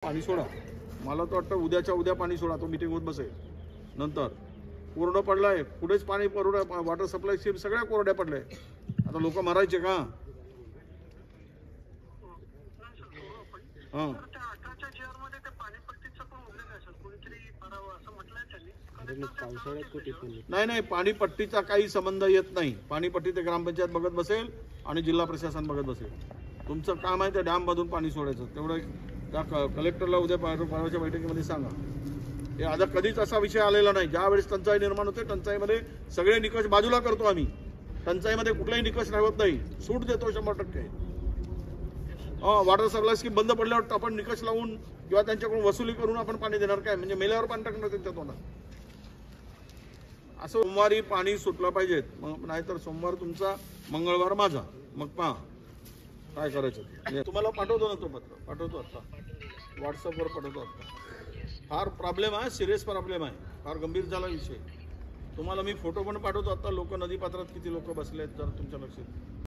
पाणी सोडा। मला तर वाटतं उद्याच्या उद्या पाणी सोडा, तो मीटिंग होत बसेल। नंतर कोरडं पडलाय, पुढेच पाणी पुरवठा वॉटर सप्लाय स्कीम सगळ्या कोरड्या पडल्या। आता लोक मरायचे का? हां नाही नाही, पाणीपट्टीचा काही संबंध येत नाही। पाणीपट्टी ते ग्रामपंचायत बघत बसेल आणि जिल्हा प्रशासन बघत बसेल। तुमचं काम आहे ते डॅम मधून पाणी सोडायचं, तेवढं त्या कलेक्टरला उद्या परवाच्या बैठकीमध्ये सांगा। हे आता कधीच असा विषय आलेला नाही। ज्या वेळेस टंचाई निर्माण होते, टंचाईमध्ये सगळे निकष बाजूला करतो आम्ही। टंचाईमध्ये कुठलाही निकष राहत नाही, सूट देतो 100%। वॉटर सप्लाय स्कीम बंद पडल्यावर आपण निकष लावून किंवा त्यांच्याकडून वसुली करून आपण पाणी देणार काय? म्हणजे मेल्यावर पाणी टाकणार त्यांच्या तोंडात। असं सोमवारी पाणी सुटलं पाहिजे, नाहीतर सोमवार तुमचा मंगळवार माझा। मग पहा काय करायचं। तुम्हाला पाठवतो ना, तो पत्र पाठवतो, आता व्हॉट्सअपवर पाठवतो। आता फार प्रॉब्लेम आहे, सिरियस प्रॉब्लेम आहे, फार गंभीर झाला विषय। तुम्हाला मी फोटो पण पाठवतो। आता लोक नदीपात्रात किती लोक बसले आहेत जर तुमच्या लक्षात